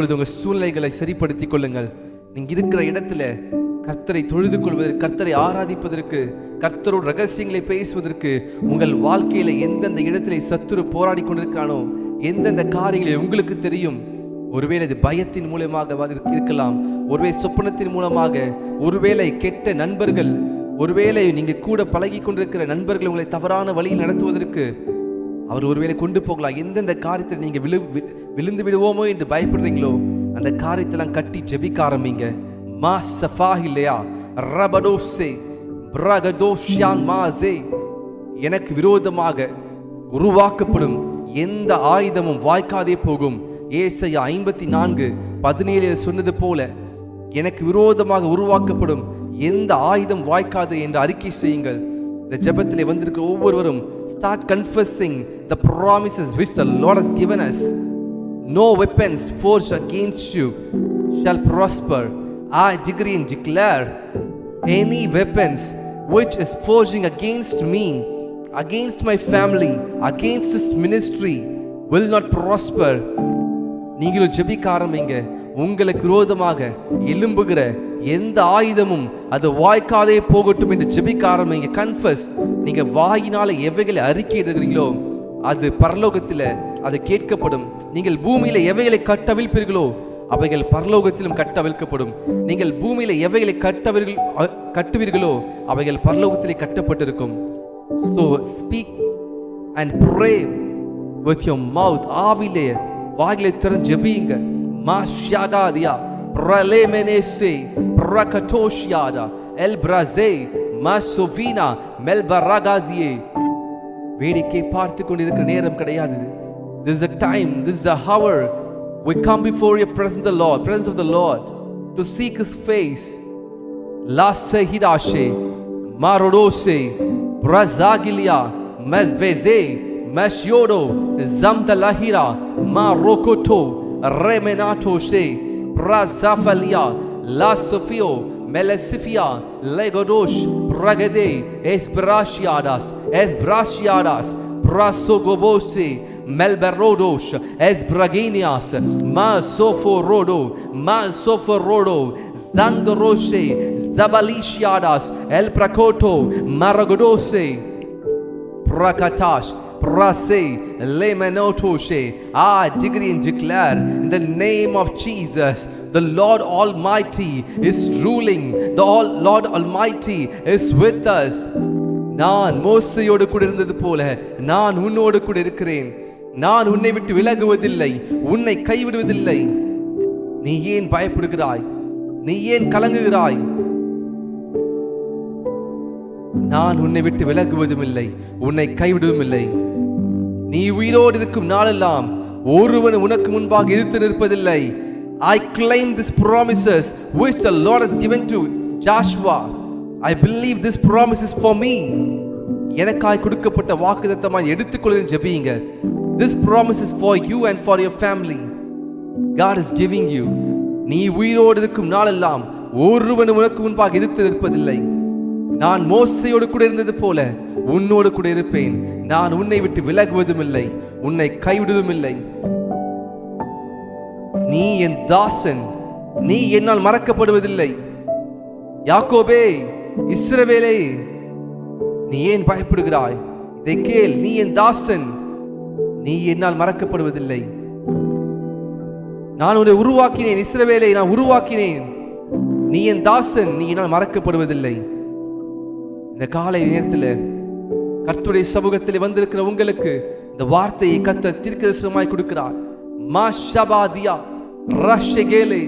உங்கள் சூழ்நிலைகளை சரிப்படுத்திக் கொள்ளுங்கள். நீங்க இருக்கிற இடத்துல கர்த்தரை தொழுது கொள்வதற்கு, கர்த்தரை ஆராதிப்பதற்கு, கர்த்தரோட ரகசியங்களை பேசுவதற்கு, உங்கள் வாழ்க்கையில எந்தெந்த இடத்துல சத்துரு போராடி கொண்டிருக்கிறானோ, எந்தெந்த காரியங்களை உங்களுக்கு தெரியும். ஒருவேளை இது பயத்தின் மூலமாக இருக்கலாம், ஒருவேளை சொப்பனத்தின் மூலமாக, ஒருவேளை கெட்ட நண்பர்கள், ஒருவேளை நீங்க கூட பழகி கொண்டிருக்கிற நண்பர்கள் உங்களை தவறான வழியில் நடத்துவதற்கு அவர் ஒருவேளை கொண்டு போகலாம். எந்தெந்த காரியத்தில் நீங்க விழுந்து விடுவோமோ என்று பயப்படுறீங்களோ அந்த காரியத்தெல்லாம் கட்டி ஜெபிக்க ஆரம்பிங்க. மா சஃபாஹில்லையா ரபடோசே பிரகதோஷியான் மாசே, எனக்கு விரோதமாக உருவாக்கப்படும் எந்த ஆயுதமும் வாய்க்காதே போகும். ஏசாயா 54:17 சொன்னது போல எனக்கு விரோதமாக உருவாக்கப்படும் எந்த ஆயுதம் வாய்க்காது என்று அறிக்கை செய்யுங்கள். இந்த ஜெபத்திலே வந்திருக்கிற ஒவ்வொருவரும் start confessing the promises which the Lord has given us. No weapons forged against you shall prosper. I decree and declare, any weapons which is forging against me, against my family, against this ministry will not prosper. நீங்களும் ஜெபிக்க ஆரம்பிங்க. உங்களுக்கு விரோதமாக எழும்புகிற எந்த ஆயுதமும் அது வாய்க்காதே போகட்டும் என்று ஜெபிக்க ஆரம்பிங்க. கன்ஃபஸ். நீங்க வாயினால எவைகளை அறிக்கையிடுகிறீங்களோ அது பரலோகத்தில் அது கேட்கப்படும். நீங்கள் பூமியில எவைகளை கட்டவிழ்ப்பீர்களோ அவைகள் பரலோகத்திலும் கட்டவிழ்க்கப்படும். நீங்கள் பூமியில எவைகளை கட்டுவீர்களோ அவைகள் பரலோகத்திலே கட்டப்பட்டிருக்கும். So speak and pray with your mouth. ஆவிலே வாயிலை திறந்து ஜெபியுங்க. மாஷாகாதியா பிரலேமெனேசே பிரகதோஷியாடா எல்பிராசே மாசோவினா மெல்பராகாதியே. வேடிக்கை பார்த்து கொண்டிருக்கிற நேரம் கிடையாது. This is a time, this is a hour we come before your presence of the Lord to seek his face. Lase hidashe marodose brazagilia mesveze mesyodo zamtalahira marokoto remenato se brazafalia la sofio melesifia legodosh bragade esbrashiadas brasogobose melberodosh esbraginias masoforodo zangoroshe zabalishiadas el prakoto maragodose prakatash prase lemenotoshe. I decree and declare in the name of Jesus, the Lord Almighty is ruling. The Lord Almighty is with us. நான் மோசேயோடு கூட இருந்தது போல நான் உன்னோடு கூட இருக்கிறேன். நான் உன்னை விட்டு விலகுவதில்லை, உன்னை கைவிடுவதில்லை. நீ ஏன் பயப்படுகிறாய்? நீ ஏன் கலங்குகிறாய்? நான் உன்னை விட்டு விலகுவதும் இல்லை, உன்னை கைவிடுவதும் இல்லை. நீ உயிரோடு இருக்கும் நாளெல்லாம் ஒருவன் உனக்கு முன்பாக எதிர்த்து நிற்பதில்லை. I claim these promises which the Lord has given to Joshua. I believe this promise is for me. எனக்காய் கொடுக்கப்பட்ட வாக்குத்தத்தமாய் எடுத்துக்கொள்ளுங்க. ஜெபியுங்க. This promise is for you and for your family. God is giving you. நீ உயிரோடு இருக்கும் நாளெல்லாம் ஒருவன் உனக்கு முன்பாக எதிர்த்து நிற்பதில்லை. நான் மோசேயோடு கூட இருந்தது போல உன்னோடு கூட இருப்பேன். நான் உன்னை விட்டு விலகுவதும் இல்லை, உன்னை கைவிடுவதும் இல்லை. நீ என் தாசன், நீ என்னால் மறக்கப்படுவதில்லை. யாக்கோபே, இஸ்ரவேலே, நீ ஏன் பயப்படுகிறாய்? இதை கேள். நீ என் தாசன், நீ என்னால் மறக்கப்படுவதில்லை. நான் உன்னை உருவாக்கினேன். இஸ்ரவேலை நான் உருவாக்கினேன். நீ என் தாசன், நீ என்னால் மறக்கப்படுவதில்லை. இந்த காலை நேரத்தில் கர்த்தருடைய சமூகத்தில் வந்திருக்கிற உங்களுக்கு இந்த வார்த்தையை கர்த்தர் தீர்க்கதரிசனமாய் கொடுக்கிறார். மாஷபாதியா ரஷகேலே.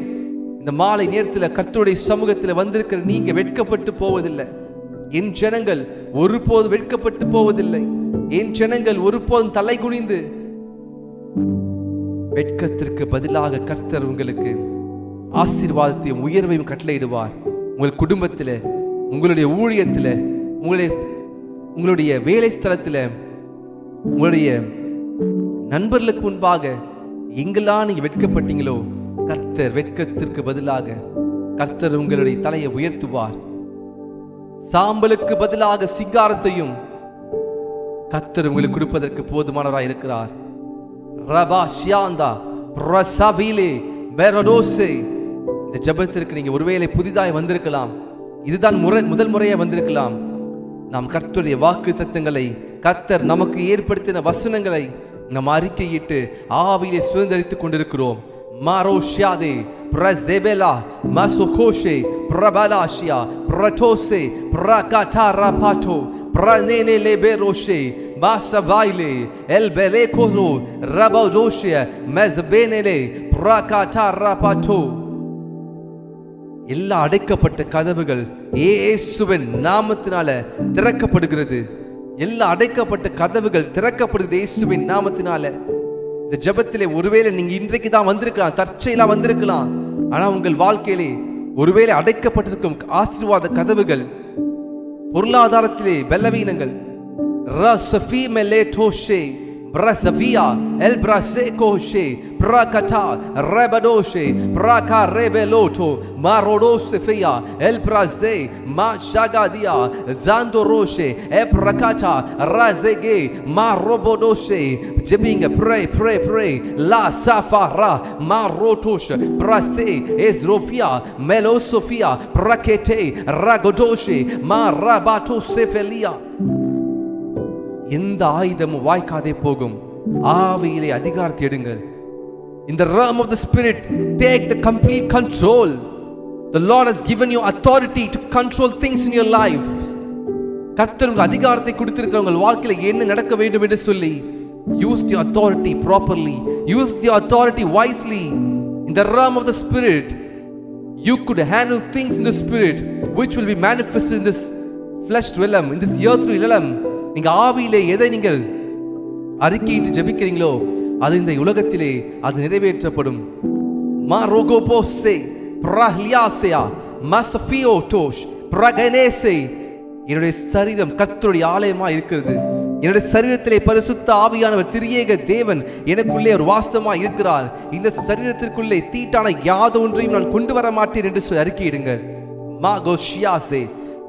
இந்த மாலை நேரத்தில் கர்த்தருடைய சமூகத்தில் வந்திருக்கிற நீங்க வெட்கப்பட்டு போவதில்லை. என் ஜனங்கள் ஒருபோதும் வெட்கப்பட்டு போவதில்லை. என் ஜனங்கள் ஒருபோதும் தலை குனிந்து வெட்கத்திற்கு பதிலாக கர்த்தர் உங்களுக்கு ஆசீர்வாதத்தையும் உயர்வையும் கட்டளையிடுவார். உங்கள் குடும்பத்தில், உங்களுடைய ஊழியத்தில், உங்களுடைய வேலை ஸ்தலத்தில், உங்களுடைய நண்பர்களுக்கு முன்பாக எங்கெல்லாம் நீங்க வெட்கப்பட்டீங்களோ கர்த்தர் வெட்கத்திற்கு பதிலாக கர்த்தர் உங்களுடைய தலையை உயர்த்துவார். சாம்பலுக்கு பதிலாக சிங்காரத்தையும் கர்த்தர் உங்களுக்கு கொடுப்பதற்கு போதுமானவராய் இருக்கிறார். ரபா ஷியாந்தா ரசவிலே பெரடோசே. இந்த ஜெபத்திற்கு நீங்க ஒருவேளை புதிதாய் வந்திருக்கலாம், இதுதான் முதல் முறையா வந்திருக்கலாம். நாம் கர்த்தருடைய வாக்கு தத்தங்களை, கர்த்தர் நமக்கு ஏற்படுத்தின வசனங்களை நாம் அறிக்கையிட்டு ஆவியிலே சுதந்தரித்துக் கொண்டிருக்கிறோம். மாரோஷியாதே பிரசெபெலா மசோகோஷே பிரபலாஷியா பிரட்டோசே பிரகாட்டாராபாட்டோ pranene leberoshe basavaile elbelekoro rabodoshe mezbenele prakatarapato. எல்லா அடைக்கப்பட்ட கதவுகள் இயேசுவின் நாமத்தினால திறக்கப்படுகிறது. எல்லா அடைக்கப்பட்ட கதவுகள் திறக்கப்படுகிறது இயேசுவின் நாமத்தினால. இந்த ஜெபத்திலே ஒருவேளை நீங்க இன்றைக்கு தான் வந்திருக்கலாம், தற்செயலா வந்திருக்கலாம். ஆனா உங்கள் வாழ்க்கையிலே ஒருவேளை அடைக்கப்பட்டிருக்கும் ஆசீர்வாத கதவுகள், பொருளாதாரத்திலே பலவீனங்கள், ரசஃபி மெலேட்டோஷே பிரசவியா எல் பிரசேகோஷே பிரகடா ரெபடோஷே பிரகா ரெபெலோட்டோ மாரோடோசெஃபியா எல் பிரசே மாஷாகாதியா ஜாந்தோரோஷே எ பிரகடா ரசெகே மாரோபோடோஷே. ஜெபிங்க, ப்ரே லா சஃபாரா மாரோட்டோஷ பிரசே எஸ்ரோஃபியா மெலோசோஃபியா பிரகேட்டே ரகடோஷே மாரபாட்டோசெஃபெலியா. எந்த ஆயுதமும் வாய்க்காதே போகும். ஆவியிலே அதிகாரத்தை எடுங்கள். In the realm of the spirit, take the complete control. The Lord has given you authority to control things in your life. கர்த்தர் உங்களுக்கு அதிகாரத்தை கொடுத்திருக்கிறார் உங்கள் வாழ்க்கையில என்ன நடக்க வேண்டும் என்று சொல்லி. Use the authority properly. Use the authority wisely. In the realm of the spirit, you could handle things in the spirit which will be manifested in this flesh realm, in this earthly realm. நீங்க ஆவியிலே எதை நீங்கள் அறிக்கையிட்டு ஜெபிக்கிறீங்களோ அது இந்த உலகத்திலே அது நிறைவேற்றப்படும். மாரோகோபோசே பிரஹ்லியாசேயா மசஃபியோடோஷ் பிரகனேசே. என்னுடைய சரீரம் கர்த்தருடைய ஆலயமா இருக்கிறது. என்னுடைய சரீரத்திலே பரிசுத்த ஆவியானவர் திரியேக தேவன் எனக்குள்ளே ஒரு வாசமா இருக்கிறார். இந்த சரீரத்திற்குள்ளே தீட்டான யாதொன்றையும் நான் கொண்டு வர மாட்டேன் என்று சொல்லி அறிக்கையிடுங்கள். மாகோஷியாசே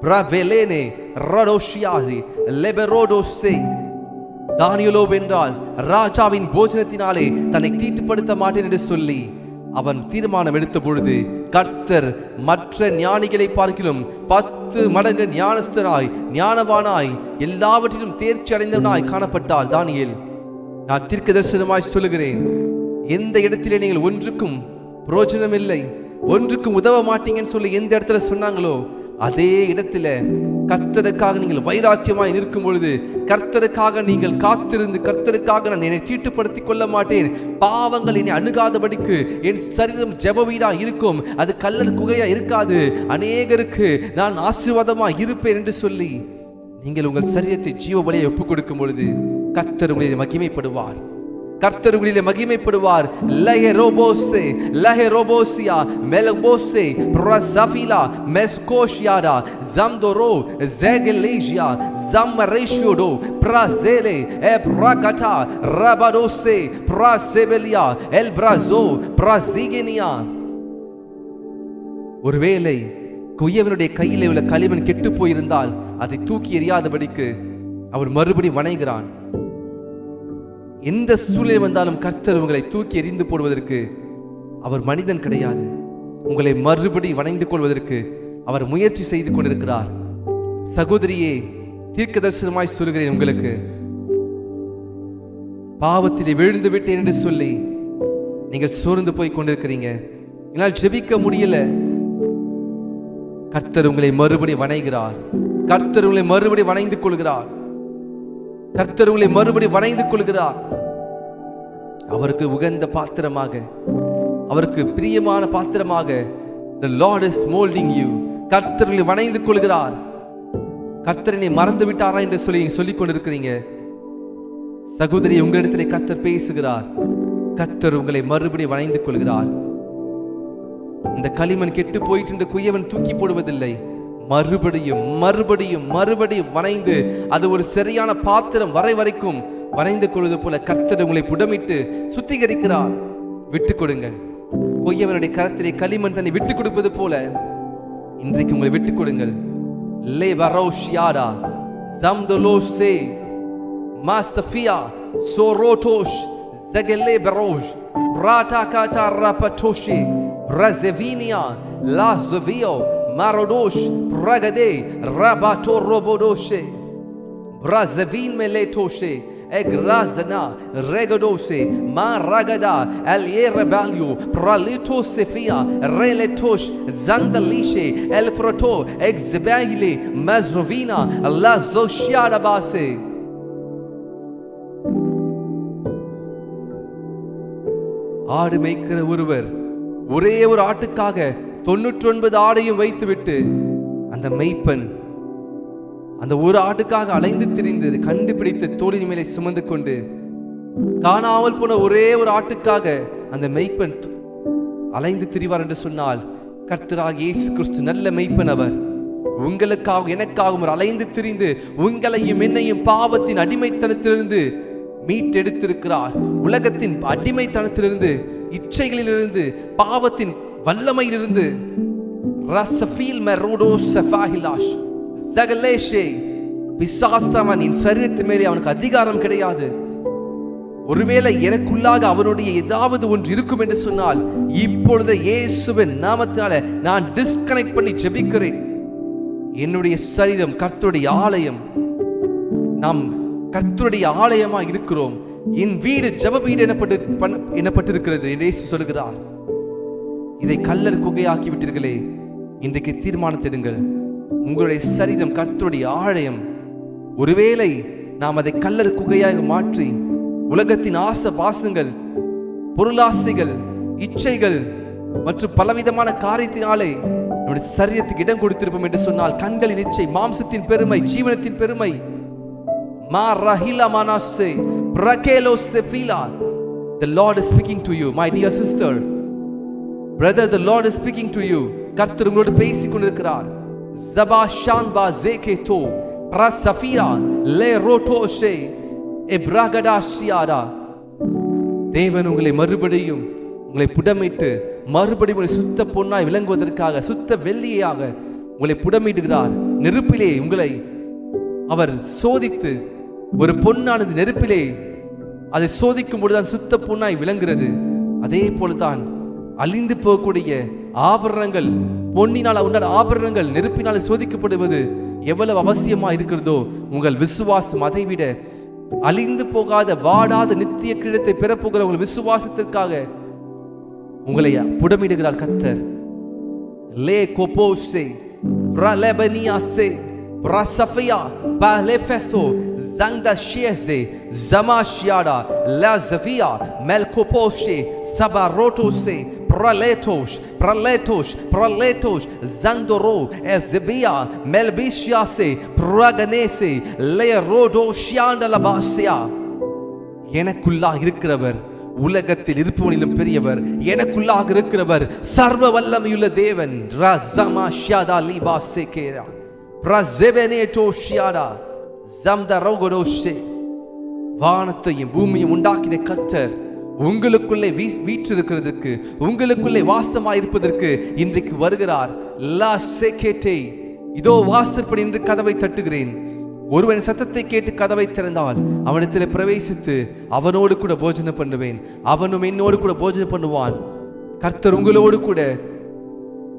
பிரவெலேனே ரடோஷியாசி லெபரோடோசே. தானியேலோ வென்றால் ராஜாவின் போஜனத்தினாலே தன்னை தீட்டுப்படுத்த மாட்டேன் என்று சொல்லி அவன் தீர்மானம் எடுத்த பொழுது கர்த்தர் மற்ற ஞானிகளை பார்க்கிலும் 10 மடங்கு ஞானஸ்தனாய் ஞானவானாய் எல்லாவற்றிலும் தேர்ச்சி அடைந்தவனாய் காணப்பட்டார் தானியேல். நான் தீர்க்கதரிசனமாய் சொல்லுகிறேன், எந்த இடத்திலே நீங்கள் ஒன்றுக்கும் பிரயோஜனம் இல்லை, ஒன்றுக்கும் உதவ மாட்டீங்கன்னு சொல்லி எந்த இடத்துல சொன்னாங்களோ அதே இடத்துல கர்த்தருக்காக நீங்கள் வைராக்கியமாய் நிற்கும் பொழுது, கர்த்தருக்காக நீங்கள் காத்திருந்து, கர்த்தருக்காக நான் என்னை தீட்டுப்படுத்திக் கொள்ள மாட்டேன், பாவங்கள் என்னை அணுகாதபடிக்கு என் சரீரம் ஜெப வீடா இருக்கும், அது கல்லர் குகையா இருக்காது, அநேகருக்கு நான் ஆசீர்வாதமா இருப்பேன் என்று சொல்லி நீங்கள் உங்கள் சரீரத்தை ஜீவ பலியை ஒப்புக் கொடுக்கும் பொழுது கர்த்தர் உங்களிலே மகிமைப்படுவார். கர்த்தர் உங்களிலே மகிமைப்படுவார். லஹே ரோபோசே லஹே ரோபோசியா மெலபோசே பிரசஃபிலா மெஸ்கோஷியாடா ஜம்தோரோ ஜெகலேஜியா ஜம்மரேஷியோடோ பிரசேலே எ பிரகடா ரபடோசே பிரசெபெலியா எல் பிரசோ பிரசிகேனியா. ஒருவேளை குயவனுடைய கையிலே உள்ள களிமண் கெட்டு போயிருந்தால் அதை தூக்கி எறியாதபடிக்கு அவர் மறுபடி வணைகிறான். எந்த சூழ்நிலை வந்தாலும் கர்த்தர் உங்களை தூக்கி எறிந்து போடுவதற்கு அவர் மனிதன் கிடையாது. உங்களை மறுபடி வணைந்து கொள்வதற்கு அவர் முயற்சி செய்து கொண்டிருக்கிறார். சகோதரியே, தீர்க்க தரிசனமாய் சொல்கிறேன், உங்களுக்கு பாவத்திலே விழுந்து விட்டேன் என்று சொல்லி நீங்கள் சோர்ந்து போய் கொண்டிருக்கிறீங்க, என்னால் ஜெபிக்க முடியல. கர்த்தர் உங்களை மறுபடி வணைகிறார். கர்த்தர் உங்களை மறுபடி வணைந்து கொள்கிறார். கர்த்தர் உங்களை மறுபடி வணைந்து கொள்கிறார். அவருக்கு உகந்த பாத்திரமாக, அவருக்கு பிரியமான பாத்திரமாக the Lord is molding you. கர்த்தர் உங்களை வணைந்து கொள்கிறார். கர்த்தரை மறந்து விட்டாரா என்று சொல்லிக் கொண்டிருக்கிறீங்க. சகோதரி, உங்களிடத்திலே கர்த்தர் பேசுகிறார். கர்த்தர் உங்களை மறுபடி வணைந்து கொள்கிறார். இந்த களிமண் கெட்டு போயிட்டு இந்த குயவன் தூக்கி போடுவதில்லை, மறுபடியும் மறுபடியும் மறுபடியும் வணைந்து அது ஒரு சரியான பாத்திரம் வரைக்கும் வணைந்து கொள்வது போல கர்த்தர் உங்களை புடமிட்டு சுத்திகரிக்கிறார். விட்டுக் கொடுங்கள். கொய்யவனுடைய கரத்திலே களிமண் தன்னை விட்டுக் கொடுப்பது போல இன்றைக்கு உங்களை விட்டுக் கொடுங்கள். லே வரோஷியாடா ஜம்தலோசே மாஸ்தஃபியா சோரோட்டோஷ் ஜகலே பரோஷ் Ratakata rapatoshe Brazevinia Lazovio Marodosh Bragade Rabato Robodoshe Brazevin Meletoshe Egrazana Regadose Maragada Alierebalio Pralito Sefia Reletosh Zandalishe El Proto Exebahile Mazrovina Lazoshiadabase. ஆடு மேய்க்கிற ஒருவர் ஒரே ஒரு ஆட்டுக்காக 99 ஆடையும் வைத்துவிட்டு அந்த மெய்ப்பன் அந்த ஒரு ஆட்டுக்காக அலைந்து திரிந்து கண்டுபிடித்து தோளின் மேலே சுமந்து கொண்டு காணாமல் போன ஒரே ஒரு ஆட்டுக்காக அந்த மெய்ப்பன் அலைந்து திரிவார் என்று சொன்னால், கர்த்தராகிய இயேசு கிறிஸ்து நல்ல மெய்ப்பன். அவர் உங்களுக்காக எனக்காகவும் அலைந்து திரிந்து உங்களையும் என்னையும் பாவத்தின் அடிமைத்தனத்திலிருந்து மீட்டெடுத்திருக்கிறார். உலகத்தின் அடிமைத்தனத்திலிருந்து, இச்சைகளிலிருந்து, பாவத்தின் வல்லமையிலிருந்து பிசாசவனின் சரீரத்தின் மேலே அவனுக்கு அதிகாரம் கிடையாது. ஒருவேளை எனக்குள்ளாக அவனுடைய ஏதாவது ஒன்று இருக்கும் என்று சொன்னால், இப்பொழுது இயேசுவின் நாமத்தினால நான் டிஸ்கனெக்ட் பண்ணி ஜெபிக்கிறேன். என்னுடைய சரீரம் கர்த்தருடைய ஆலயம். நாம் கர்த்தருடைய ஆலயமா இருக்கிறோம். என் வீடு ஜெப வீடு எனப்பட்டிருக்கிறது என்று இயேசு சொல்கிறார். இதை கல்லர் குகையாக்கி விட்டீர்களே, இன்றைக்கு தீர்மானத்திடுங்கள். உங்களுடைய சரீரம் கர்த்தருடைய ஆலயம். ஒருவேளை நாம் அதை கல்லர் குகையாக மாற்றி உலகத்தின் ஆசை பாசங்கள், பொருளாசைகள், இச்சைகள் மற்றும் பலவிதமான காரியத்தினாலே நம்முடைய சரீரத்துக்கு இடம் கொடுத்திருப்போம் என்று சொன்னால், கண்களின் இச்சை, மாம்சத்தின் பெருமை, ஜீவனத்தின் பெருமை, the Lord is speaking to you, my dear sister, brother. The Lord is speaking to you. கர்த்தர் உங்களோடு பேசிக் கொண்டிருக்கிறார். Zabashanba zeketo prasafira le rotoshe ebragadashiara. தேவன் உங்களை மறுபடியும் உங்களை புடமிட்டு மறுபடியும் சுத்த பொன்னாய் விளங்குவதற்காக, சுத்த வெள்ளியாக உங்களை புடமிடுகிறார். நெருப்பிலே உங்களை அவர் சோதித்து, ஒரு பொன்னானது நெருப்பிலே அதை சோதிக்கும் பொழுதுதான் சுத்த பொன்னாய் விளங்குகிறது. அதே போலதான் அழிந்து போகக்கூடிய ஆபரணங்கள், பொன்னினால் உண்டான ஆபரணங்கள் நெருப்பினால் சோதிக்கப்படுவது எவ்வளவு அவசியமா இருக்கிறதோ, உங்கள் விசுவாசம் அதை விட அழிந்து போகாத வாடாத நித்திய கிரீடத்தை பெறப்போகிற உங்கள் விசுவாசத்திற்காக உங்களை புடமிடுகிறார் கர்த்தர். லே கோபோசே பிரலபனியாசே பிரசஃபியா பலெஃபெசோ Zangda Shiese Zamashiada Lazavia Melkoposhe Sabarotose Praletos Zandoro Ezebia Melbishiase Praganese Lerodo Shiandalabasia. எனக்குள்ளாக இருக்கிறவர் உலகத்தில் இருப்பவனிலும் பெரியவர். எனக்குள்ளாக இருக்கிறவர் சர்வ வல்லமையுள்ள தேவன். ரஸமா ஷியாதா லிபா சேகேரா பிரஸெபெனேட்டோ ஷியாடா வானத்தையும் பூமியும் உண்டாக்கின கர்த்தர் உங்களுக்குள்ளே வீற்றிருக்கிறதற்கு, உங்களுக்குள்ளே வாசமாயிருப்பதற்கு இன்றைக்கு வருகிறார். இதோ வாசற்படி என்று கதவை தட்டுகிறேன். ஒருவன் சத்தத்தை கேட்டு கதவை திறந்தால் அவனிடத்தில் பிரவேசித்து அவனோடு கூட போஜனம் பண்ணுவேன், அவனும் என்னோடு கூட போஜனம் பண்ணுவான். கர்த்தர் உங்களோடு கூட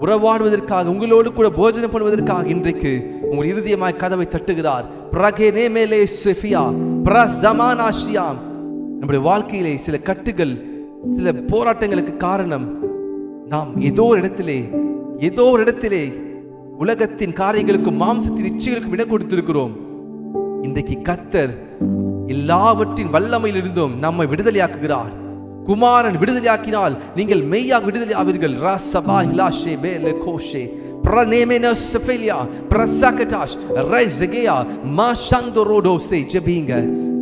உறவாடுவதற்காக, உங்களோடு கூட போஜனம் பண்ணுவதற்காக இன்றைக்கு உங்கள் இருதயமாய் கதவை தட்டுகிறார். நம்முடைய வாழ்க்கையிலே சில கட்டுகள், சில போராட்டங்களுக்கு காரணம் நாம் ஏதோ ஒரு இடத்திலே உலகத்தின் காரியங்களுக்கும் மாம்சத்தின் இச்சைகளுக்கும் இடம் கொடுத்திருக்கிறோம். இன்றைக்கு கர்த்தர் எல்லாவற்றின் வல்லமையிலிருந்தும் நம்மை விடுதலையாக்குகிறார். குமாரன் விடுதலையாக்கினால் நீங்கள் மெய்யாக விடுதலை ஆவீர்கள்.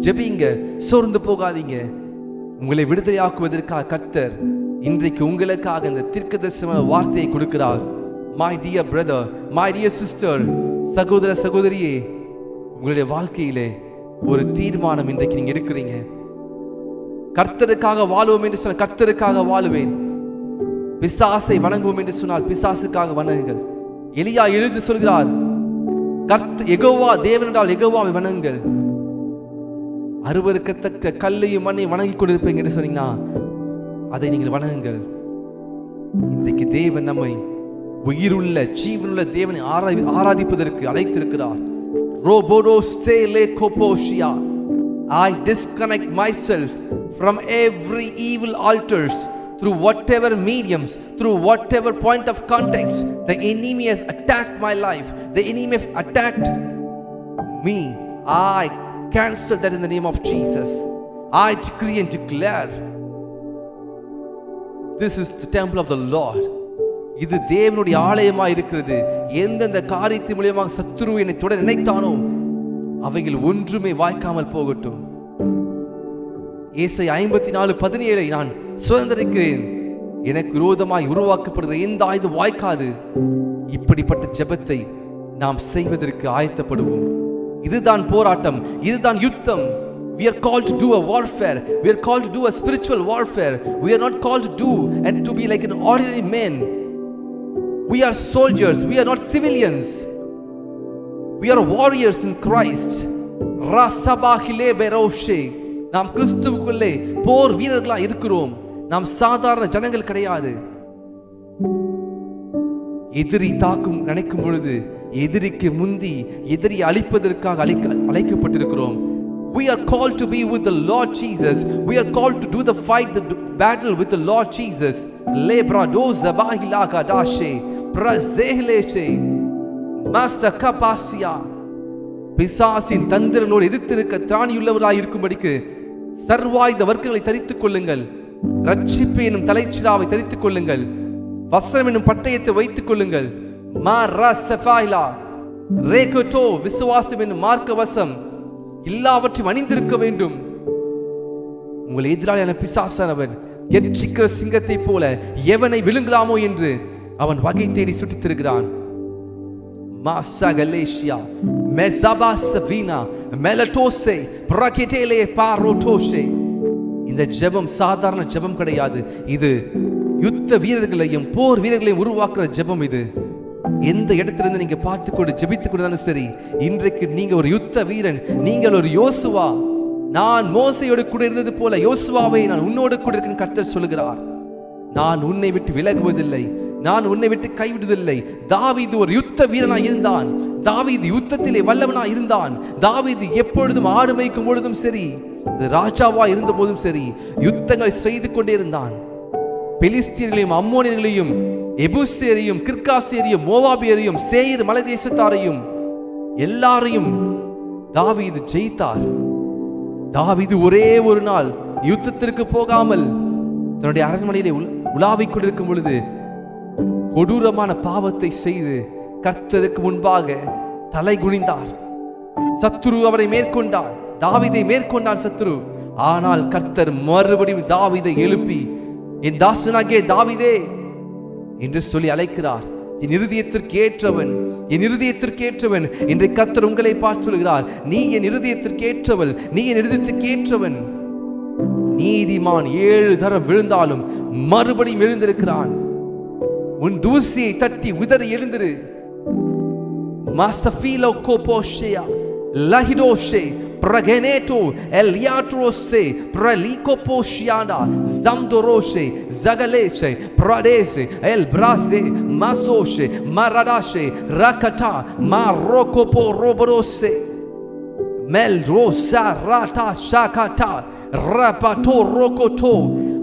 ஜெபிங்க, சோர்ந்து போகாதீங்க. உங்களை விடுதலையாக்குவதற்காக கர்த்தர் இன்றைக்கு உங்களுக்காக இந்த தீர்க்கதரிசன வார்த்தையை கொடுக்கிறார். My dear brother, my dear sister, சகோதர சகோதரியே, உங்களுடைய வாழ்க்கையிலே ஒரு தீர்மானம் இன்றைக்கு நீங்க எடுக்கிறீங்க. கர்த்தருக்காக வாழுவோம் என்று சொன்னால் கர்த்தருக்காக வாழுவேன். பிசாசை வணங்குவோம் என்று சொன்னால் பிசாசுக்காக வணங்குங்கள். எலியா எழுந்து சொல்கிறார், யெகோவா தேவன் என்றால் யெகோவாவை வணங்குங்கள். அருவருக்கத்தக்க கல்லையும் மண்ணையும் வணங்கி கொண்டிருப்பீங்க என்று சொன்னீங்கன்னா அதை நீங்கள் வணங்குங்கள். இன்றைக்கு தேவன் நம்மை உயிருள்ள ஜீவனுள்ள தேவனை ஆராதிப்பதற்கு அழைத்திருக்கிறார். I disconnect myself from every evil altars through whatever mediums, through whatever point of context the enemy has attacked my life, the enemy has attacked me. I cancel that in the name of Jesus. I decree and declare, this is the temple of the Lord. இது தேவனுடைய ஆலயமாய் இருக்கிறது. எந்தெந்த காரியத்தின் மூலமாக சத்துரு என்னை தொட நினைத்தானோ அவைகள் ஒன்றுமே வாய்க்காமல் போகட்டும். ஏசாயா 54:17 நான் சுதந்திரிக்கிறேன், எனக்கு விரோதமாய் உருவாக்கப்படுகிற எந்த ஆயுதம் வாய்க்காது. இப்படிப்பட்ட ஜெபத்தை நாம் செய்வதற்கு ஆயத்தப்படுவோம். இதுதான் போராட்டம், இதுதான் யுத்தம். We are called to do a warfare. We are called to do a spiritual warfare. We are not called to do and to be like an ordinary man. We are soldiers. We are not civilians. We are warriors in Christ. Rasabahile beroshe. நாம் கிறிஸ்துவுக்குள்ளே போர் வீரர்களா இருக்கிறோம். நாம் சாதாரண ஜனங்கள் கிடையாது. எதிரி தாக்கும் நினைக்கும் பொழுது எதிரிக்கு முந்தி எதிரி அழிப்பதற்காக அழைக்கப்பட்டிருக்கிறோம். We are called to be with the Lord Jesus. We are called to do the fight, the battle with the Lord Jesus. Lebrado zabahilaka dashe prazehleshe masakapasia. பிசாசின் தந்திரங்களோடு எதிர்த்திருக்க திராணியுள்ளவராய் இருக்கும்படிக்கு சர்வாயுத வர்க்கங்களை தரித்துக் கொள்ளுங்கள். ரட்சிப்பு எனும் தலைச்சிராவை தரித்துக் கொள்ளுங்கள். வஸ்திரம் எனும் பட்டயத்தை வைத்துக் கொள்ளுங்கள். விசுவாசம் என்னும் மார்க்க வசம் எல்லாவற்றையும் அணிந்திருக்க வேண்டும். உங்கள் எதிராளியான பிசாசானவன் எச்சிக்கிற சிங்கத்தை போல எவனை விழுங்கலாமோ என்று அவன் வகை தேடி சுற்றித் திரிகிறான். மாசகலேஷியா மெசபாசவினா மெலடோசே பிரகெடேலே பாரோடோஷே. இந்த ஜெபம் சாதாரண ஜெபம் கிடையாது. இது யுத்த வீரர்களையும் போர் வீரர்களையும் உருவாக்குற ஜெபம். இது எந்த இடத்திலிருந்து நீங்க பார்த்துக்கொண்டு ஜெபித்துக் கொண்டாலும் சரி, இன்றைக்கு நீங்க ஒரு யுத்த வீரன், நீங்கள் ஒரு யோசுவா. நான் மோசையோடு கூட இருந்தது போல யோசுவாவை நான் உன்னோடு கூட இருக்கேன் கர்த்தர் சொல்லுகிறார். நான் உன்னை விட்டு விலகுவதில்லை, நான் உன்னை விட்டு கைவிடுவதில்லை. தாவீது ஒரு யுத்த வீரனாய் இருந்தான். தாவீது யுத்தத்திலே வல்லவனாய் இருந்தான். தாவீது எப்பொழுதும் ஆடு மேய்க்கும் பொழுதும் சரி, ராஜாவா இருந்த போதும் சரி, யுத்தங்களை செய்து கொண்டே இருந்தான். பெலிஸ்தியர்களையும் அம்மோனியர்களையும் எபூசியரையும் கிர்காசியரையும் மோவாபியரையும் சேயீர் மலை தேசத்தாரையும் எல்லாரையும் தாவீது ஜெயித்தார். தாவீது ஒரே ஒரு நாள் யுத்தத்திற்கு போகாமல் தன்னுடைய அரண்மனையிலே உலாவிக் கொண்டிருக்கும் பொழுது கொடூரமான பாவத்தை செய்து கர்த்தருக்கு முன்பாக தலை குனிந்தார். சத்துரு அவரை மேற்கொண்டான், தாவீதை மேற்கொண்டான் சத்துரு. ஆனால் கர்த்தர் மறுபடியும் தாவீதை எழுப்பி, என் தாசனாகிய தாவீதே என்று சொல்லி அழைக்கிறார். என் இருதயத்திற்கு ஏற்றவன், என் இருதயத்திற்கு ஏற்றவன் என்று கர்த்தர் உங்களை பார்த்து சொல்கிறார். நீ என் இருதயத்திற்கு ஏற்றவள், நீ என் இருதயத்திற்கு ஏற்றவன். நீதிமான் 7 தரம் விழுந்தாலும் மறுபடியும் எழுந்திருக்கிறான். உன் தூசியை தட்டி உதறி எழுந்திரு. மாசஃபீலோ கோபோஷியா லஹிடோஷே பிரகனேட்டோ எல்யாட்ரோசே பிரலிகோபோஷியானா ஜம்தோரோஷே ஜகலேஷே பிரடேஷே எல் பிராசே மாசோஷே மரடாஷே ரகட்டா மாரோகோபோ ரோபரோசே மெல் ரோசா ராட்டா ஷாகாட்டா ரபாட்டோ ரோகோட்டோ.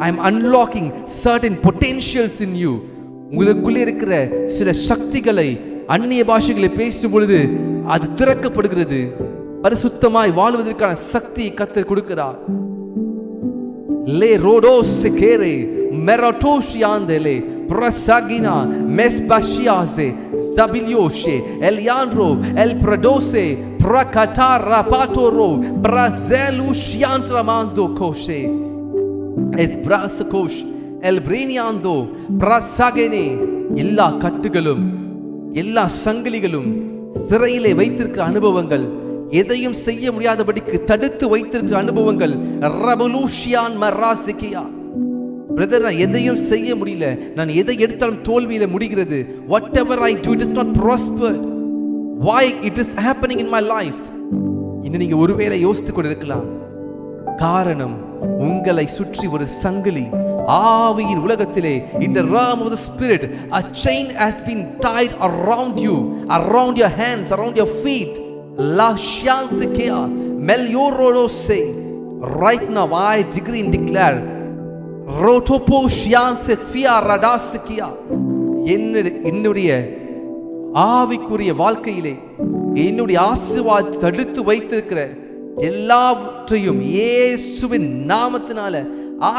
I am unlocking certain potentials in you. உங்களுக்குள்ளே இருக்கிற சில சக்திகளை அந்நிய பாஷைகளை பேசும் பொழுது அது திறக்கப்படுகிறது. பரிசுத்தமாய் வாழ்வதற்கான சக்தியை கர்த்தர் கொடுக்கிறார். லே ரோடோசே கேரே மெரட்டோஷியாந்தேலே பிரசகினா மெஸ்பாஷியாசே ஜபிலியோஷே எலியாண்ட்ரோ எல் பிரடோசே பிரகட்டா ராபாட்டோரோ பிரசெலுஷியாந்த்ரமாந்தோ கோஷே எஸ்பிராசகோஷ் எல்பிரேனியாந்தோ பிரசகனே. எல்லா கட்டுகளும் எல்லா சங்கிலிகளும் சிறையிலே வைத்திருக்கிற அனுபவங்கள், எதையும் செய்ய முடியாதபடிக்கு தடுத்து வைத்திருக்கிற அனுபவங்கள். ரெவலூஷியான் மராசிகியா. பிரதர், நான் எதையும் செய்ய முடியல, நான் எதை எடுத்தாலும் தோல்வியில முடிகிறது. whatever I do it is not prosper. why it is happening in my life? இன்னும் நீங்க ஒருவேளை யோசித்துக் கொண்டிருக்கலாம். காரணம், உங்களை சுற்றி ஒரு சங்கிலி, ஆவியின் உலகத்திலே in the realm of the spirit a chain has been tied around you, around your hands, around your feet. La shansikea melyorose. Right now I decree and declare rotopo shansikea radasikia. என்னுடைய ஆவிக்குரிய வாழ்க்கையிலே என்னுடைய ஆசீர்வாதத்தை தடுத்து வைத்திருக்கிற எல்லாவற்றையும் இயேசுவின் நாமத்தினால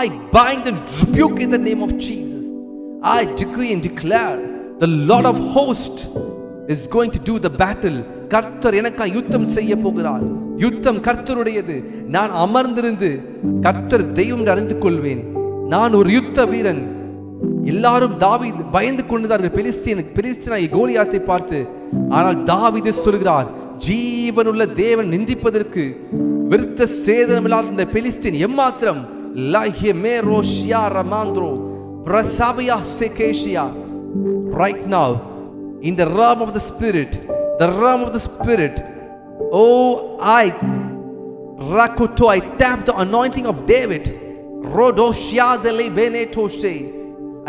I bind and rebuke in the name of Jesus. I decree and declare the Lord of hosts is going to do the battle. கர்த்தர் எனக்காக யுத்தம் செய்ய போகிறார். யுத்தம் கர்த்தருடையது. நான் அமர்ந்திருந்து கர்த்தர் தெய்வம் என்று அறிந்து கொள்வேன். நான் ஒரு யுத்த வீரன். எல்லாரும் தாவீது பயந்து கொண்டுதார்கள் பெலிஸ்தீனாகிய கோலியாத்தை பார்த்து. ஆனால் தாவீது சொல்கிறார், ஜீவனுள்ள தேவன் நிந்திப்பதற்கு விருத்த சேதனமில்லாத இந்த பெலிஸ்தீன் எம்மாத்திரம் right now in the realm of the spirit, oh I tap the anointing of David.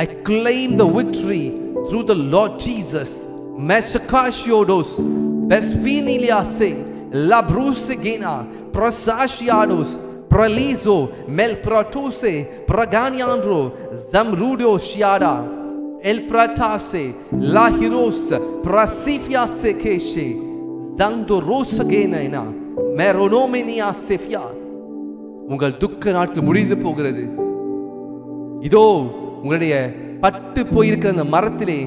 I claim the victory through the Lord Jesus. Mesakashiodos besviniliase labrusegena prosashiados pralizo melpratuse praganiandro zamrudo shiada elpratase lahiros prasifia sekeshe zandorosagena meronomenia sefia. உங்கள் துக்க நாட்கள் முடிந்து போகிறது. இதோ உங்களுடைய பட்டு போயிருக்கிற அந்த மரத்திலே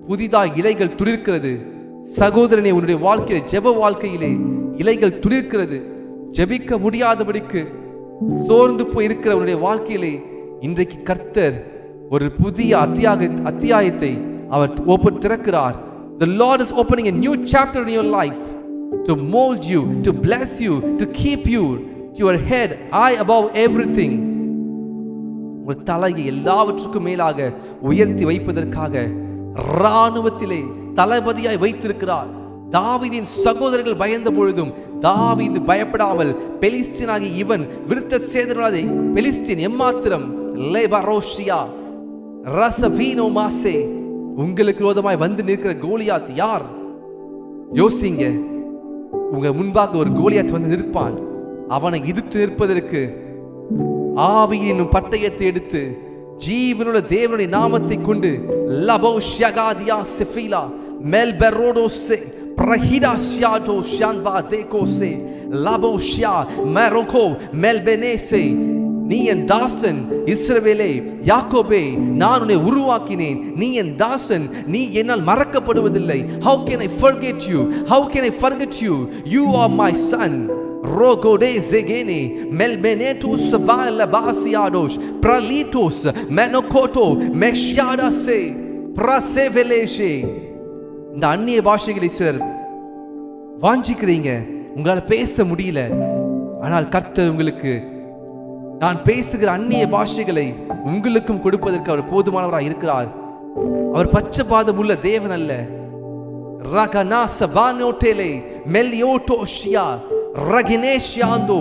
புதிதாக இலைகள் துளிர்க்கிறது. சகோதரனே, உன்னுடைய வாழ்க்கையிலே ஜெப வாழ்க்கையிலே இலைகள் துளிர்க்கிறது. ஜெபிக்க முடியாதபடிக்கு சோர்ந்து போயிருக்கிற உன்னுடைய வாழ்க்கையிலே இன்றைக்கு கர்த்தர் ஒரு புதிய அத்தியாயத்தை அவர் திறக்கிறார். The Lord is opening a new chapter in your life to mold you, to bless you, to keep you, your head high above everything. உங்கள் தலையை எல்லாவற்றுக்கும் மேலாக உயர்த்தி வைப்பதற்காக இராணுவத்திலே தளபதியாய் வைத்திருக்கிறார். தாவீதின் சகோதரர்கள் பயந்த பொழுதும் தாவீது பயப்படாமல் பெலிஸ்தீனாகி இவன் விருத்த சேதனமில்லாத பெலிஸ்தீன் எம்மாத்திரம் லேபரோஷியா ரசவீனோ மாசே. உங்களுக்கு விரோதமாய் வந்து நிற்கிற கோலியாத் யார்? யோசிங்க. உங்க முன்பாக ஒரு கோலியாத் வந்து நிற்பான். அவனை எதிர்த்து நிற்பதற்கு ஆவியின் பட்டயத்தை எடுத்து ஜீவனுள்ள தேவனுடைய நாமத்தை கொண்டு லபோ ஷகாதியா செஃபிலா மெல்பெரோடோசே பிரஹிடாஷியாடோ ஷான்பா தேகோசே லபோ ஷியா மெரோகோ மெல்பெனேசே. நீ என் தாசன் இஸ்ரவேலே, யாக்கோபே, நான் உன்னை உருவாக்கினேன். நீ என் தாசன், நீ என்னால் மறக்கப்படுவதில்லை. How can I forget you? How can I forget you? You are my son. Rogode zegene melbenetus vale basiados pralitos menokoto meshiadase praseveleche. இந்த அந்நிய பாஷைகளை சிலர் வாஞ்சிக்கிறீங்க, உங்களால் பேச முடியல. ஆனால் கர்த்தர் உங்களுக்கு நான் பேசுகிற அந்நிய பாஷைகளை உங்களுக்கும் கொடுப்பதற்கு அவர் போதுமானவராக இருக்கிறார். அவர் பச்சபாதம் உள்ள தேவன் அல்ல. ரகனா சபானோட்டேலே மெல்யோட்டோஷியா Ragineshiando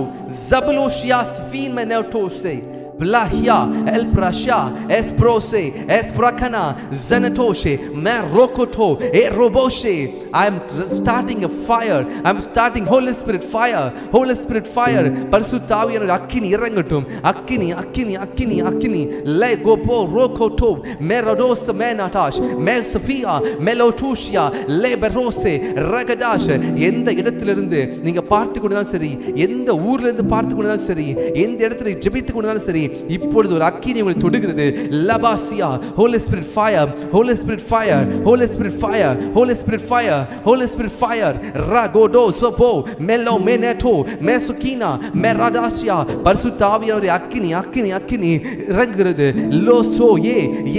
Zabuloshias Finmenotose Blahia El Prasha Esprose Esprakana Zenatoshe Merokoto Eroboshe. I'm starting a fire. I'm starting Holy Spirit fire. Holy Spirit fire. Parisuthaviyanur akkini irangatum. Akkini akkini akkini akkini Le gopo rokoto Merados Menatash Mesofia Melotushia Leberose Ragadash. எந்த இடத்திலிருந்து நீங்க பார்த்து கொண்டுதான் சரி, எந்த ஊர்ல இருந்து பார்த்து கொண்டுதான் சரி, எந்த இடத்துல ஜெபித்து கொண்டுதான் சரி, இப்பொழுது ஒரு அக்கினி உங்களை தொடுகிறது. லபாசியா Holy Spirit fire, Holy Spirit fire, Holy Spirit fire, Holy Spirit fire, Holy Spirit fire. Ragodo sopo melo meneto mesukina meradashia. பரிசுத்த ஆவியானவரே அக்கினி அக்கினி அக்கினி இறங்குகிறது. லோசோ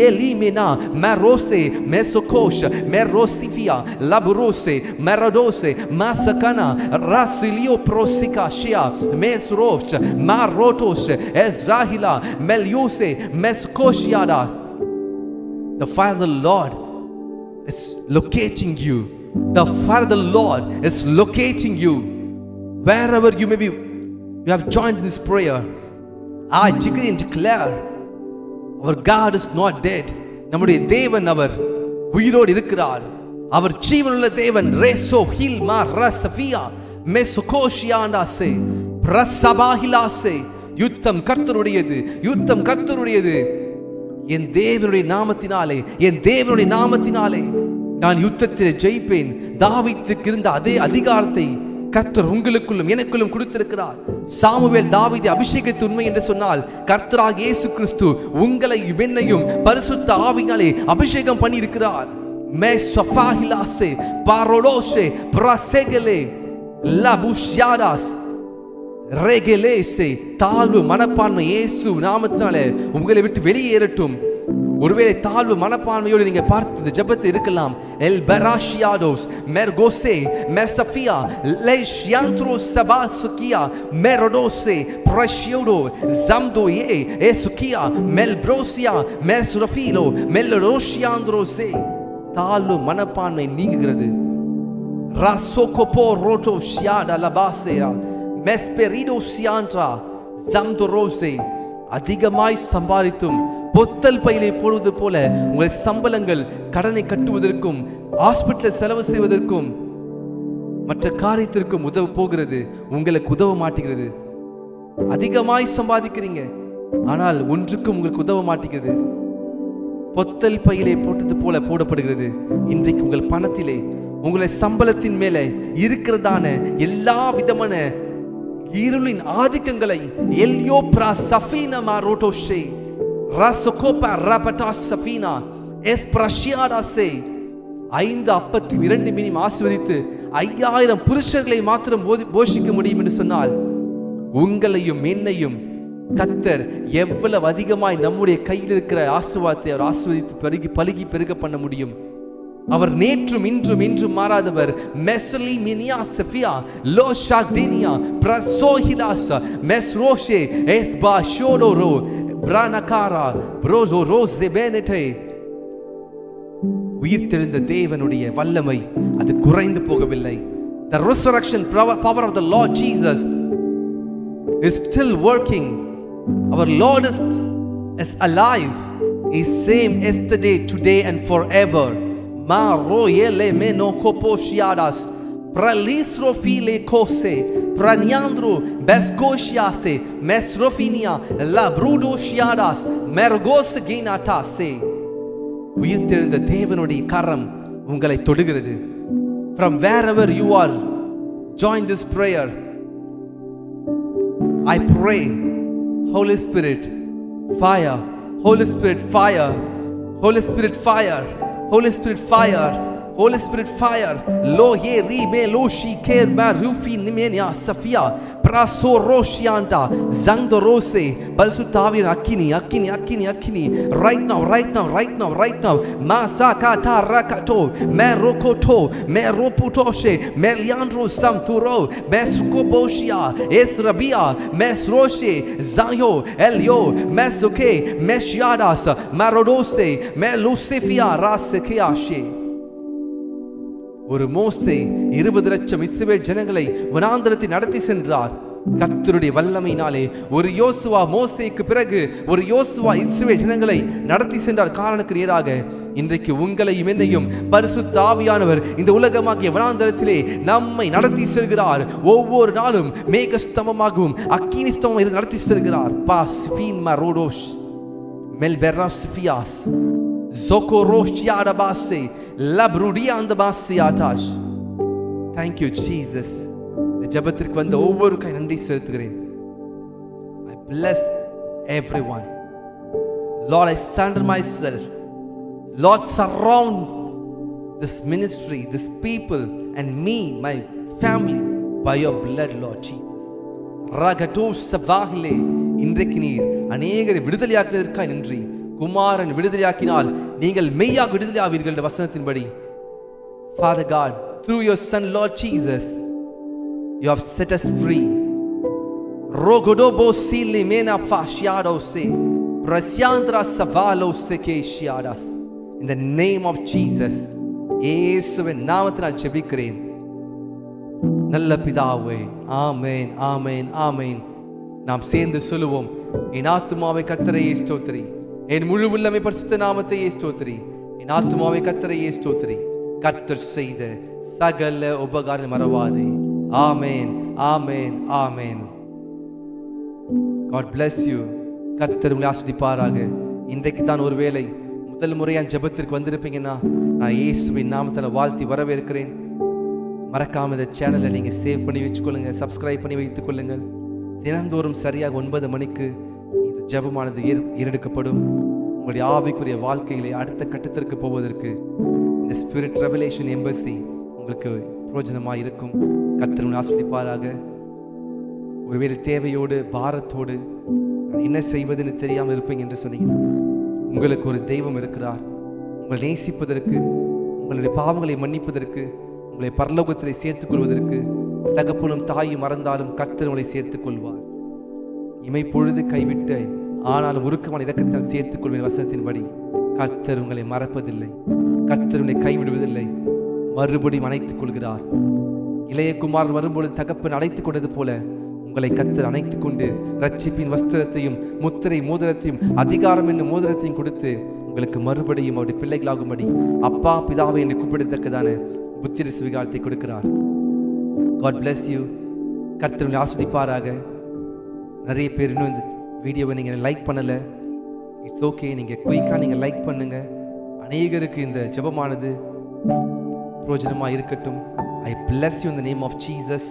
ஏ லிமினா மரோசே மெசோகோஷ் மெரோசிஃபியா லபுரோசே மெரடோசே மாசகனா ராசிலியோ prosika shia mesroch marotos ezrahila meliose meskoshiada. The fire of the Lord is locating you. The fire of the Lord is locating you wherever you may be. You have joined this prayer. I decree and declare Our God is not dead. நம்முடைய தேவன் அவர் உயிரோடு இருக்கிறார். அவர் ஜீவனுள்ள தேவன். ரேசோ hill மா ரசஃபியா மெசுகோஷியாண்டாசே பிரசபாஹிலாசே. யுத்தம் கர்த்தருடையது, யுத்தம் கர்த்தருடையது. என் தேவனுடைய நாமத்தினாலே, என் தேவனுடைய நாமத்தினாலே நான் யுத்தத்தில் ஜெயிப்பேன். தாவீதுக்கு இருந்த அதே அதிகாரத்தை கர்த்தர் உங்களுக்குள்ளும் எனக்குள்ளும் கொடுத்திருக்கிறார். சாமுவேல் தாவீதை அபிஷேகித்த உண்மை என்று சொன்னால், கர்த்தராகிய இயேசு கிறிஸ்து உங்களை என்னையும் பரிசுத்த ஆவியினாலே அபிஷேகம் பண்ணி இருக்கிறார். மெசஃபாஹிலாசே பாரோடோசே பிரசெகலே லபுஷியாடாஸ் ரெகலேசே. தாழ்வு மனப்பான்மை இயேசு நாமத்தினாலே உங்களை விட்டு வெளியேறட்டும். ஒருவேளை தாழ்வு மனப்பான்மையோடு நீங்க பார்த்து இந்த ஜெபத்தை இருக்கலாம். எல் பராஷியாடோஸ் மெர்கோசே மெசஃபியா லேஷியாந்த்ரோ சபாசுகியா மெரோடோசே பிரஷியோடோ ஜம்தோயே எசுகியா மெல்ப்ரோசியா மெஸ்ரஃபீலோ மெல்லரோஷியாந்த்ரோசே. தாழ்வு மனப்பான்மை நீங்குகிறது. ராசோகோபோ ரோட்டோ ஷியாடா லபாசேரா மெஸ்பெரிடோ சியாண்ட்ரா ஜம்தோரோசே. அதிகமாய் சம்பாதித்தும் பொத்தல் பையிலே போடுவது போல உங்கள் சம்பளங்கள் கடனை கட்டுவதற்கும் ஹாஸ்பிட்டல் செலவு செய்வதற்கும் மற்ற காரியத்திற்கும் உதவ போகிறது, உங்களுக்கு உதவ மாட்டேங்கிறது. அதிகமாய் சம்பாதிக்கிறீங்க, ஆனால் ஒன்றுக்கும் உங்களுக்கு உதவ மாட்டேங்கிறது. பொத்தல் பையிலே போட்டது போல போடப்படுகிறது. இன்றைக்கு உங்கள் பணத்திலே, உங்களை சம்பளத்தின் மேலே இருக்கிறதான எல்லா விதமான இருளின் ஆதிக்கங்களை எல்யோ பிரா சஃபீனா மாரோட்டோஷே ராசோகோபா ராபட்டா சஃபீனா எஸ் பிரஷியாடாசே. 5 அப்பத்தில் 2 மீனும் ஆசீர்வதித்து 5000 புருஷர்களை மாத்திரம் போஷிக்க முடியும் என்று சொன்னால், உங்களையும் என்னையும் கர்த்தர் எவ்வளவு அதிகமாய் நம்முடைய கையில் இருக்கிற ஆசீர்வாதத்தை அவர் ஆசீர்வதித்து பலுகி பெருக பண்ண முடியும். அவர் நேற்றும் இன்றும் என்றும் மாறாதவர். மெஸ்லி மினியா சஃபியா லோஷாக்தினியா பிரசோஹிலாசா மெஸ்ரோஷே எஸ்பா ஷோடோரோ பிரானகாரா ப்ரோஜோ ரோஸே பெனெட்டே. உயிர்த்தெழுந்த தேவனுடைய வல்லமை அது குறைந்து போகவில்லை. The resurrection power of the Lord Jesus is still working. Our Lord is alive. He is same yesterday, today and forever. Ma royele meno koposhiadas pralisrofile kose pranyandro bescoshiase mesrofinia la brudoshiadas mergos ginatase. உயிர்த்தெழுந்த தேவனுடைய கரம் உங்களை தொடுகிறது. From wherever you are, join this prayer. I pray, Holy Spirit, fire, Holy Spirit, fire, Holy Spirit, fire, Holy Spirit, fire, Holy Spirit, fire. Lo ye ri me lo shi ker ma rufi nimenia safia praso roshianta zangdo rose balsutavi akini akini akini akini. Right now, right now, right now, right now. Masakata rakato merokoto meroputoshe meliandro samturo mesrokoboshia esrabia mesroshe zayo elio mesoke meshiadas marodose melusifia rasekiashe. ஒரு மோசே 20 லட்சம் இஸ்ரவேல் ஜனங்களை வனாந்தரத்தில் நடத்தி சென்றார் கர்த்தருடைய வல்லமையினாலே. ஒரு யோசுவா மோசேக்கு பிறகு ஒரு யோசுவா இஸ்ரவேல் ஜனங்களை நடத்தி சென்றார். காரணக்கு நேராக இன்றைக்கு உங்களையும் என்னையும் பரிசுத்த ஆவியானவர் இந்த உலகமாகிய வனாந்தரத்திலே நம்மை நடத்தி செல்கிறார். ஒவ்வொரு நாளும் மேகஸ்தம்பமாகவும் அக்கினி ஸ்தம்பமாகவும் நடத்தி செல்கிறார். பாஸ்ஃபீன் மரோடோஷ் மெல்பெராஸ்ஃபியாஸ் Zokoroshiyadabase labrudiyandabasiyatash. Thank you Jesus. இந்த ஜெபத்திற்கு வந்த ஒவ்வொருவருக்கும் நன்றி செலுத்துகிறேன். I bless everyone. Lord, I surrender myself. Lord, surround this ministry, this people and me, my family by your blood, Lord Jesus. Ragato savahile. இன்றைக்கு நீர் அநேகரை விடுதலையாக்கினதற்காக நன்றி. குமாரன் விடுதலையாக்கினால் நீங்கள் மெய்யாக விடுதலையாவீர்கள் என்ற வசனத்தின்படி, Father God, through your son Lord Jesus, you have set us free. Rogodobo sili mena fashiado se prasyandra savalo seke shiadas. In the name of Jesus, இயேசுவின் நாமத்தினால் ஜெபிக்கிறேன் நல்ல பிதாவே. ஆமென், ஆமென், ஆமென். நாம் சேர்ந்து சொல்லுவோம், என் ஆத்துமாவை கர்த்தரையே ஸ்தோத்திரி, என் முழு உள்ளமை பரிசுத்த நாமத்தையே ஸ்தோத்திரி. என் ஆத்துமாவை கர்த்தரையே ஸ்தோத்திரி. கர்த்தர் செய்த சகல உபகாரம் மறவாதே. ஆமேன், ஆமேன், ஆமேன். God bless you. கர்த்தர் உங்களை ஆசீர்வதிப்பாராக. இன்றைக்கு தான் ஒருவேளை முதல் முறையாக ஜெபத்திற்கு வந்திருப்பீங்கன்னா நான் இயேசுவின் நாமத்தில் வாழ்த்தி வரவேற்கிறேன். மறக்காம இந்த சேனலை நீங்கள் சேவ் பண்ணி வச்சுக்கொள்ளுங்க, சப்ஸ்கிரைப் பண்ணி வைத்துக் கொள்ளுங்கள். தினந்தோறும் சரியாக 9 மணிக்கு இந்த ஜெபமானது ஏறெடுக்கப்படும். உங்களுடைய ஆவிக்குரிய வாழ்க்கையிலே அடுத்த கட்டத்திற்கு போவதற்கு இந்த ஸ்பிரிட் ரெவலேஷன் எம்பசி உங்களுக்கு பிரயோஜனமாக இருக்கும். கர்த்தர் உங்களை ஆசீர்வதிப்பாராக. ஒருவேளை தேவையோடு பாரத்தோடு நான் என்ன செய்வதுன்னு தெரியாமல் இருப்பீங்க என்று சொன்னீங்கன்னா உங்களுக்கு ஒரு தெய்வம் இருக்கிறார். உங்களை நேசிப்பதற்கு, உங்களுடைய பாவங்களை மன்னிப்பதற்கு, உங்களை பரலோகத்திலே சேர்த்துக் கொள்வதற்கு. தகப்பனும் தாயும் மறந்தாலும் கர்த்தர் உங்களை சேர்த்துக் கொள்வார். இமைப்பொழுது கைவிட்டு ஆனாலும் உருக்கமான இரக்கத்தால் சேர்த்துக் கொள்வேன் வசனத்தின்படி கர்த்தர் உங்களை மறப்பதில்லை. கர்த்தர் உங்களை கைவிடுவதில்லை. மறுபடியும் அணைத்துக் கொள்கிறார். இளைய குமாரன் வரும்பொழுது தகப்பன் அணைத்துக் கொண்டது போல உங்களை கர்த்தர் அணைத்துக் கொண்டு ரட்சிப்பின் வஸ்திரத்தையும் முத்திரை மோதிரத்தையும் அதிகாரம் என்னும் மோதிரத்தையும் கொடுத்து உங்களுக்கு மறுபடியும் அவருடைய பிள்ளைகளாகும்படி அப்பா பிதாவை என்று கூப்பிடத்தக்கதான புத்திர சுவிகாரத்தை கொடுக்கிறார். God bless you. கர்த்தர் உங்களை ஆசீர்வதிப்பாராக. நிறைய பேர் இன்னும் இந்த வீடியோவை நீங்கள் லைக் பண்ணலை. இட்ஸ் ஓகே, நீங்கள் குயிக்காக நீங்கள் லைக் பண்ணுங்க. அநேகருக்கு இந்த ஜெபமானது பிரயோஜனமாக இருக்கட்டும். I bless you in the name of Jesus.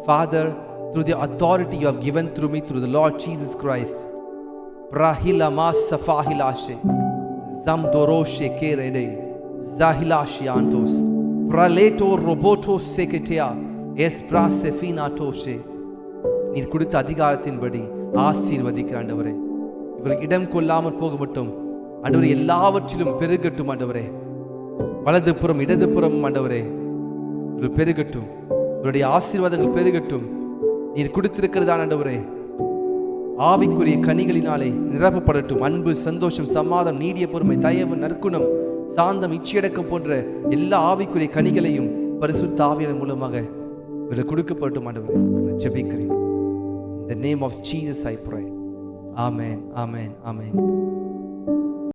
Father, through the authority you have given through me, through the Lord Jesus Christ, Prahila Masafahilashe, Zamdoroshe Kerede, Zahilashi Antos, Praleto Roboto Seketea, Espra Sefina Toshe. நீர் கொடுத்த அதிகாரத்தின்படி ஆசீர்வதிக்கிற ஆண்டவரே, இவர்கள் இடம் கொள்ளாமல் போக மட்டும் ஆண்டவரே, எல்லாவற்றிலும் பெருகட்டும் ஆண்டவரே. வலது புறம் இடது புறம் ஆண்டவரே பெருகட்டும். இவருடைய ஆசீர்வாதங்கள் பெருகட்டும். நீர் கொடுத்திருக்கிறதா ஆண்டவரே ஆவிக்குரிய கனிகளினாலே நிரப்பப்படட்டும். அன்பு, சந்தோஷம், சமாதானம், நீடிய பொறுமை, தயவு, நற்குணம், சாந்தம், இச்சையடக்கம் போன்ற எல்லா ஆவிக்குரிய கனிகளையும் பரிசுத்த ஆவியின் மூலமாக இவர்கள் கொடுக்கப்படட்டும் ஆண்டவரே. நான் ஜெபிக்கிறேன். In the name of Jesus I pray. Amen, amen, amen.